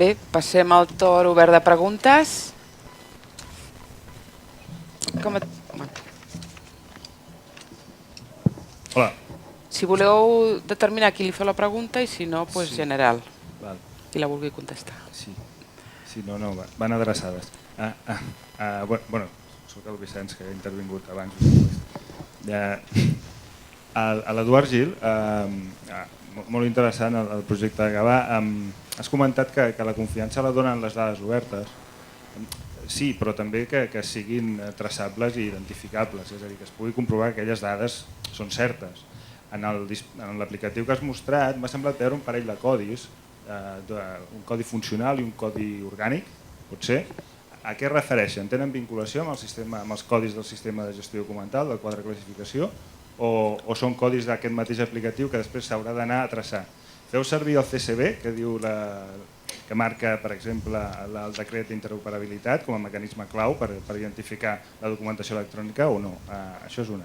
Bé, passem al torn obert de preguntes. Hola. Si voleu determinar qui li fa la pregunta i si no, doncs general. Val. Qui la vulgui contestar. Sí, no, van adreçades. Bueno, soc el Vicenç, que ha intervingut abans. A l'Eduard Gil, molt interessant el projecte de Gavà. Has comentat que la confiança la donen les dades obertes. Sí, però també que siguin traçables i identificables, és a dir, que es pugui comprovar que aquelles dades són certes. En l'aplicatiu que has mostrat m'ha semblat veure un parell de codis, un codi funcional i un codi orgànic, potser. A què es refereixen? Tenen vinculació amb els codis del sistema de gestió documental, del quadre de classificació, o són codis d'aquest mateix aplicatiu que després s'haurà d'anar a traçar? Feu servir el CCB, que marca, per exemple, el decret d'interoperabilitat com a mecanisme clau per identificar la documentació electrònica o no? Això és una.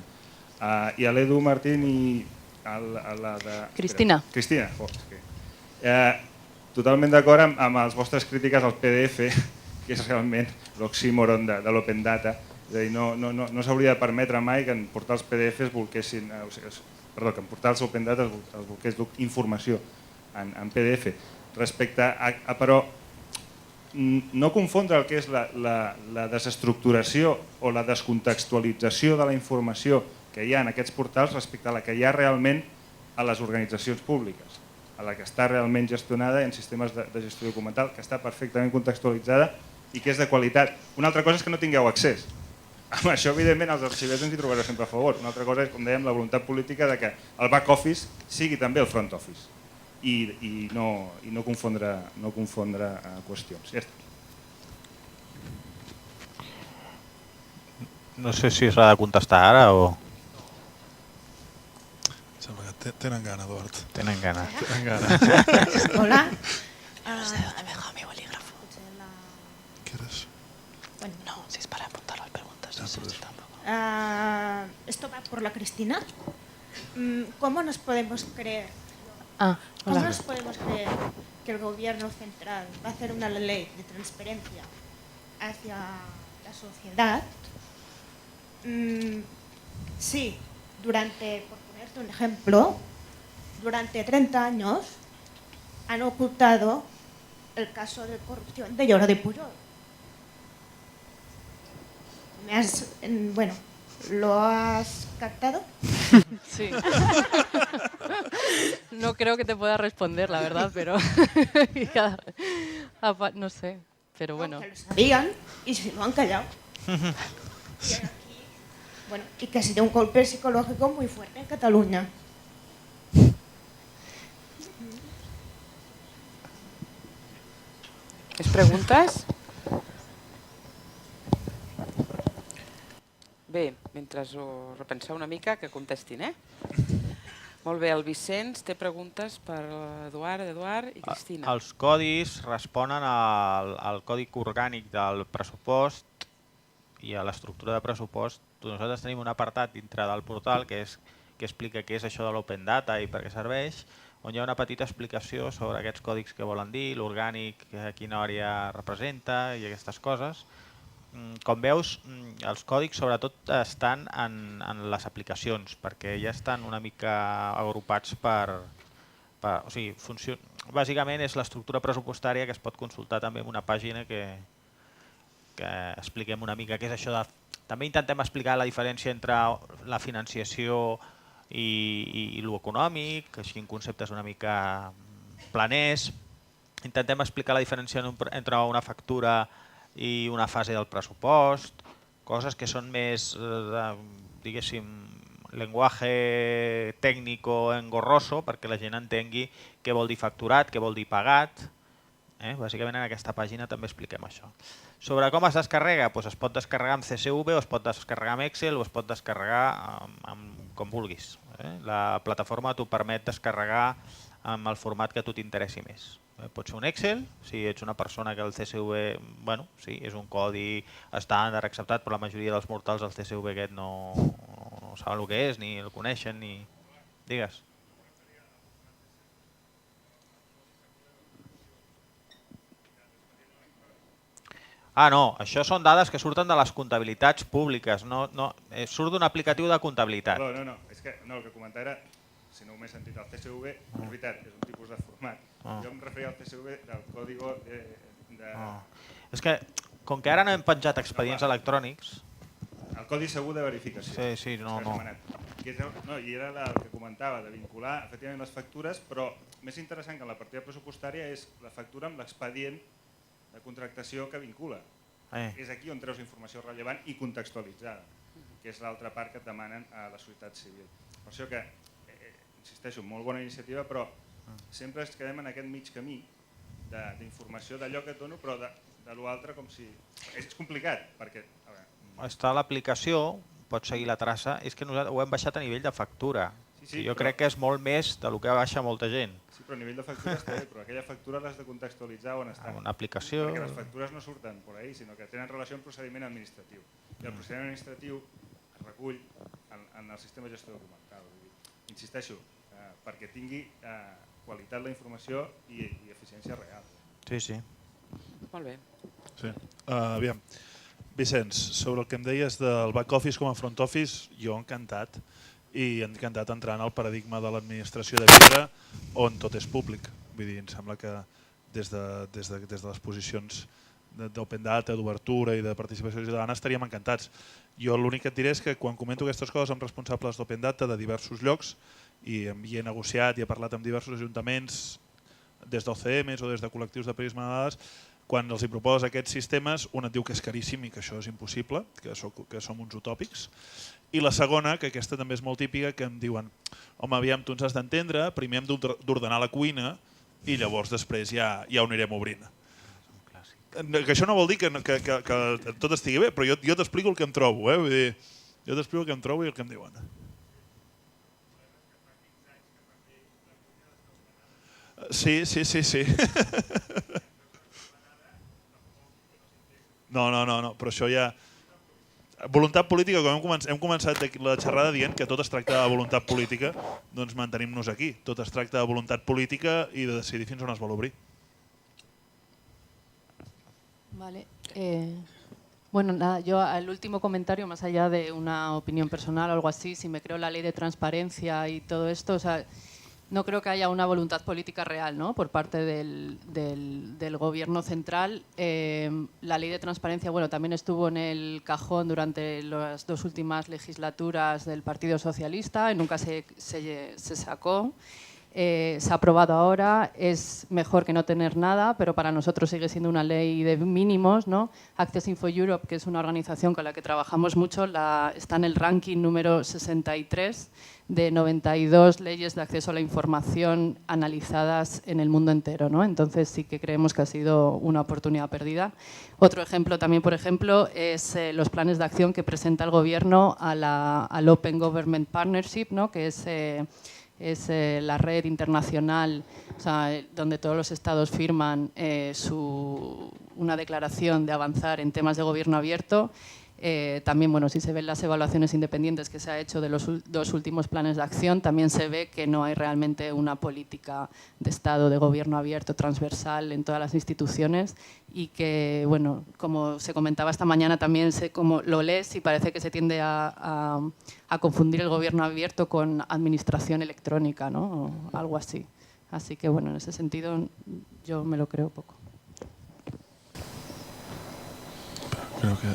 I a l'Edu Martín i a la de... Cristina. Cristina. Totalment d'acord amb les vostres crítiques al PDF, que és realment l'oxímoron de l'open data. És a dir, no s'hauria de permetre mai que en portar els PDFs volquessin... Perdó, que en portar els open data es volqués informació en PDF. Respecte a, però, no confondre el que és la desestructuració o la descontextualització de la informació que hi ha en aquests portals respecte a la que hi ha realment a les organitzacions públiques, a la que està realment gestionada en sistemes de gestió documental, que està perfectament contextualitzada i que és de qualitat. Una altra cosa és que no tingueu accés. Amb això, evidentment, els arxivers ens hi trobareu sempre a favor. Una altra cosa és, com dèiem, la voluntat política de que el back office sigui també el front office i no confondre qüestions. Ja està. No sé si s'ha de contestar ara o... Sembla que tenen gana, Eduard. Tenen gana. Hola. No sé dónde me he dejado mi bolígrafo. ¿Quieres? Bueno, no, si es para apuntar las preguntas. No sé si tampoco. Esto va por la Cristina. ¿Cómo nos podemos creer? ¿Cómo nos podemos creer que el gobierno central va a hacer una ley de transparencia hacia la sociedad? Sí, por ponerte un ejemplo, durante 30 años han ocultado el caso de corrupción de Jordi Pujol. ¿Lo has captado? Sí. No creo que te pueda responder, la verdad, pero... no sé, pero bueno. Que lo sabían y se lo han callado. Y que ha sido un golpe psicológico muy fuerte en Cataluña. Més preguntes? Bé, mentre ho repenseu una mica, que contestin, Molt bé, el Vicenç té preguntes per Eduard i Cristina. Els codis responen al codi orgànic del pressupost i a l'estructura de pressupost. Nosaltres tenim un apartat dintre del portal que explica què és això de l'open data i per què serveix, on hi ha una petita explicació sobre aquests còdics que volen dir, l'orgànic, quina àrea representa i aquestes coses. Com veus, els còdics sobretot estan en les aplicacions, perquè ja estan una mica agrupats o sigui, bàsicament és l'estructura pressupostària que es pot consultar també en una pàgina que expliquem una mica què és això de... També intentem explicar la diferència entre la financiació i l'econòmic, així en conceptes una mica planers. Intentem explicar la diferència entre una factura i una fase del pressupost, coses que són més, diguéssim, llenguatge tècnic o engorroso perquè la gent entengui què vol dir facturat, què vol dir pagat. Bàsicament en aquesta pàgina també expliquem això. Sobre com es descarrega, es pot descarregar amb CSV o es pot descarregar amb Excel o es pot descarregar com vulguis. La plataforma t'ho permet descarregar amb el format que a tu t'interessi més. Pot ser un Excel, si ets una persona que el CSV, bueno, sí, és un codi estàndard acceptat, però la majoria dels mortals el CSV aquest no saben el que és, ni el coneixen, ni... Digues. Ah, no, això són dades que surten de les comptabilitats públiques, surt d'un aplicatiu de comptabilitat. No, és que el que comentava era, si no ho m'he sentit, el CSV, és veritat, és un tipus de format. Jo em referia al CSV del código de... És que, com que ara no hem penjat expedients electrònics... El codi segur de verificació. Sí, no. I era el que comentava, de vincular efectivament les factures, però més interessant que en la partida pressupostària és la factura amb l'expedient de contractació que vincula. És aquí on treus informació rellevant i contextualitzada, que és l'altra part que et demanen a la societat civil. Per això que, insisteixo, molt bona iniciativa, però sempre ens quedem en aquest mig camí d'informació d'allò que et dono, però de l'altre com si... És complicat, perquè... Està a l'aplicació, pots seguir la traça, és que nosaltres ho hem baixat a nivell de factura. Jo crec que és molt més del que baixa molta gent. Sí, però a nivell de factura està bé, però aquella factura l'has de contextualitzar on està. En una aplicació... Perquè les factures no surten per ahí, sinó que tenen relació amb procediment administratiu. I el procediment administratiu es recull en el sistema de gestió documental. Insisteixo, perquè tingui qualitat la informació i eficiència real. Sí. Molt bé. Sí. Aviam, Vicenç, sobre el que em deies del back office com a front office, jo encantat. I encantat entrar en el paradigma de l'administració de vidre on tot és públic. Vull dir, em sembla que des de les posicions d'open data, d'obertura i de participació ciutadana estaríem encantats. Jo l'únic que et diré és que quan comento aquestes coses amb responsables d'open data de diversos llocs i he negociat i he parlat amb diversos ajuntaments des d'OCMs o des de col·lectius de periodisme de dades, quan els hi proposa aquests sistemes, un et diu que és caríssim i que això és impossible, que som uns utòpics, i la segona, que aquesta també és molt típica, que em diuen, home, aviam, tu ens has d'entendre, primer hem d'ordenar la cuina i llavors després ja ho anirem obrint. Que això no vol dir que tot estigui bé, però jo t'explico el que em trobo, vull dir, jo t'explico el que em trobo i el que em diuen. Sí. No, però això ja... Voluntat política, com hem començat la xerrada dient que tot es tracta de voluntat política, doncs mantenim-nos aquí. Tot es tracta de voluntat política i de decidir fins on es vol obrir. Vale. Bueno, nada, yo al último comentario, más allá de una opinión personal o algo así, si me creo la ley de transparencia y todo esto, o sea, no creo que haya una voluntad política real, ¿no?, por parte del gobierno central. La ley de transparencia, bueno, también estuvo en el cajón durante las 2 últimas legislaturas del Partido Socialista y nunca se sacó. Se ha aprobado ahora, es mejor que no tener nada, pero para nosotros sigue siendo una ley de mínimos, ¿no? Access Info Europe, que es una organización con la que trabajamos mucho, está en el ranking número 63 de 92 leyes de acceso a la información analizadas en el mundo entero, ¿no? Entonces sí que creemos que ha sido una oportunidad perdida. Otro ejemplo también, por ejemplo, es los planes de acción que presenta el Gobierno al Open Government Partnership, ¿no?, que es la red internacional, o sea, donde todos los estados firman una declaración de avanzar en temas de gobierno abierto. También, bueno, si se ven las evaluaciones independientes que se ha hecho de los 2 últimos planes de acción, también se ve que no hay realmente una política de Estado de gobierno abierto transversal en todas las instituciones y que, bueno, como se comentaba esta mañana, también como lo lees y parece que se tiende a confundir el gobierno abierto con administración electrónica, ¿no?, o algo así. Así que, bueno, en ese sentido yo me lo creo poco. Creo que...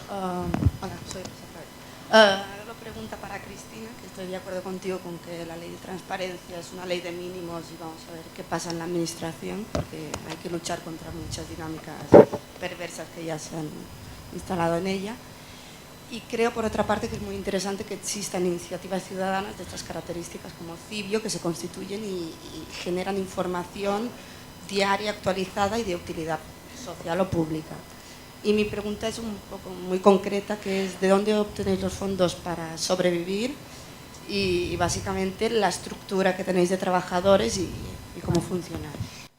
Hola, soy Rosa. Hago pregunta para Cristina, que estoy de acuerdo contigo con que la ley de transparencia es una ley de mínimos y vamos a ver qué pasa en la administración, porque hay que luchar contra muchas dinámicas perversas que ya se han instalado en ella. Y creo, por otra parte, que es muy interesante que existan iniciativas ciudadanas de estas características como Cibio, que se constituyen y generan información diaria, actualizada y de utilidad social o pública. Y mi pregunta es un poco muy concreta, que es ¿de dónde obtenéis los fondos para sobrevivir? Y básicamente la estructura que tenéis de trabajadores y cómo funciona.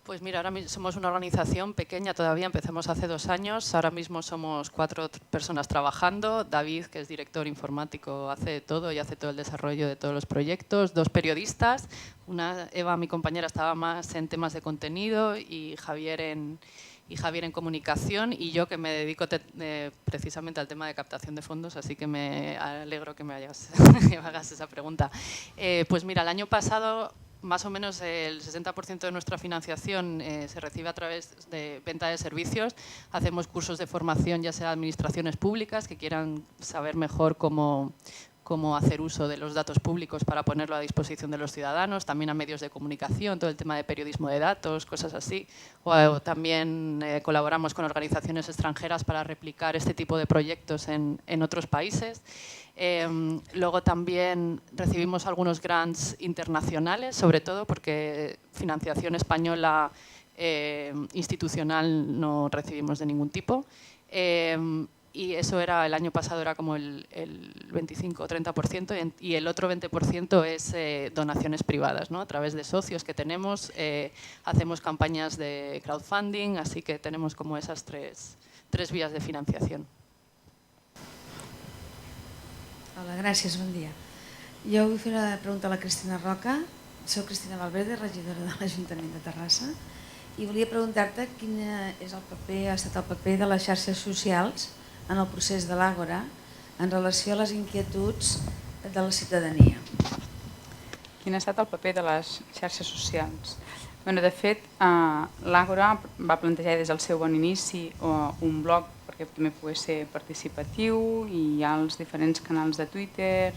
Pues mira, ahora mismo somos una organización pequeña todavía, empezamos hace 2 años, ahora mismo somos 4 personas trabajando, David, que es director informático, hace todo y hace todo el desarrollo de todos los proyectos, 2 periodistas, Eva, mi compañera, estaba más en temas de contenido y Javier en comunicación, y yo que me dedico precisamente al tema de captación de fondos, así que me alegro que me hagas esa pregunta. Pues mira, el año pasado más o menos el 60% de nuestra financiación se recibe a través de venta de servicios. Hacemos cursos de formación, ya sea a administraciones públicas que quieran saber mejor cómo hacer uso de los datos públicos para ponerlo a disposición de los ciudadanos, también a medios de comunicación, todo el tema de periodismo de datos, cosas así. O también colaboramos con organizaciones extranjeras para replicar este tipo de proyectos en otros países. Luego también recibimos algunos grants internacionales, sobre todo porque financiación española institucional no recibimos de ningún tipo. Y eso era, el año pasado era como el 25 o 30%, y el otro 20% es donaciones privadas, ¿no? A través de socios que tenemos, hacemos campañas de crowdfunding, así que tenemos como esas tres vías de financiación. Hola, gràcies, bon dia. Jo vull fer una pregunta a la Cristina Roca. Soc Cristina Valverde, regidora de l'Ajuntament de Terrassa, i volia preguntar-te quin és el paper, ha estat el paper de les xarxes socials en el procés de l'Àgora en relació a les inquietuds de la ciutadania. Quin ha estat el paper de les xarxes socials? De fet, l'Àgora va plantejar des del seu bon inici un blog perquè també pogués ser participatiu, i hi ha els diferents canals de Twitter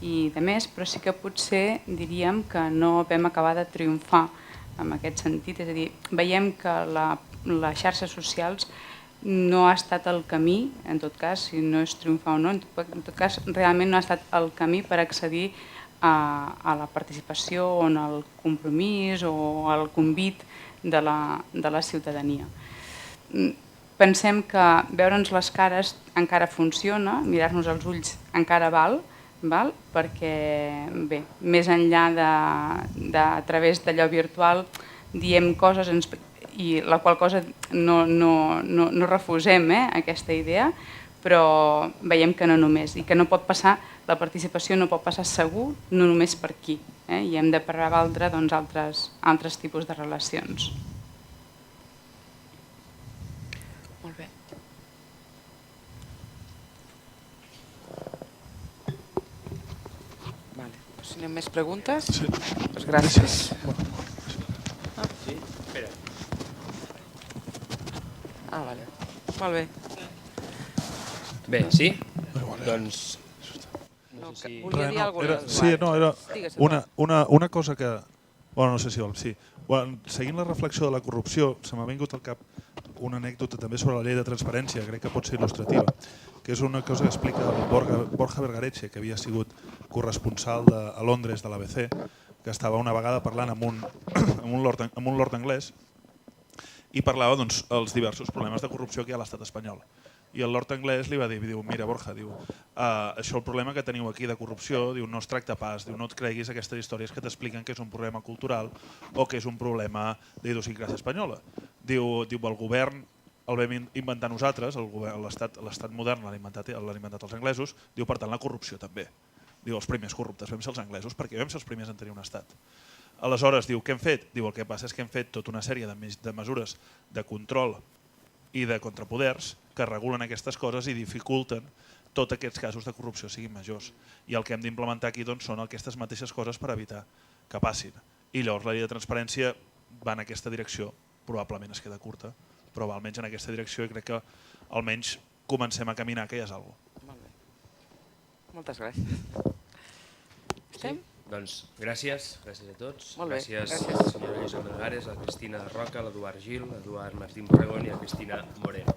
i de més, però sí que potser diríem que no vam acabar de triomfar en aquest sentit, és a dir, veiem que les xarxes socials no ha estat el camí, en tot cas, si no és triomfar o no, en tot cas realment no ha estat el camí per accedir a la participació o en el compromís o al convit de la ciutadania. Pensem que veure'ns les cares encara funciona, mirar-nos als ulls encara val, perquè bé, més enllà a través d'allò virtual diem coses i la qual cosa no refusem aquesta idea, però veiem que no només, i que no pot passar, la participació no pot passar segur no només per aquí, i hem de prevaldre altres tipus de relacions. Molt bé. Si no hi ha més preguntes, doncs gràcies. Vale. Molt bé. Bé, sí? Doncs... Volia dir alguna cosa. Sí, no, era una cosa que... Bueno, no sé si vol, sí. Seguint la reflexió de la corrupció, se m'ha vingut al cap una anècdota també sobre la llei de transparència, crec que pot ser il·lustrativa, que és una cosa que explica el Borja Vergareche, que havia sigut corresponsal a Londres de l'ABC, que estava una vegada parlant amb un lord anglès i parlava els diversos problemes de corrupció que hi ha a l'estat espanyol. I el lord anglès li va dir, mira Borja, això el problema que teniu aquí de corrupció no es tracta pas, no et creguis aquestes històries que t'expliquen que és un problema cultural o que és un problema d'idiosincràsia espanyola. Diu, el govern el vam inventar nosaltres, l'estat modern l'han inventat els anglesos, per tant la corrupció també. Diu, els primers corruptes vam ser els anglesos perquè vam ser els primers en tenir un estat. Aleshores, diu, què hem fet? Diu, el que passa és que hem fet tota una sèrie de mesures de control i de contrapoders que regulen aquestes coses i dificulten tots aquests casos de corrupció siguin majors. I el que hem d'implementar aquí són aquestes mateixes coses per evitar que passin. I llavors la llei de transparència va en aquesta direcció, probablement es queda curta, però va almenys en aquesta direcció i crec que almenys comencem a caminar, que ja és alguna cosa. Molt bé. Moltes gràcies. Estem? Doncs gràcies a tots. Molt bé, gràcies a gràcies. la senyora Lluïsa Melgares, a la Cristina Roca, a l'Eduard Gil, a l'Eduard Martín Borregón i a la Cristina Moreno.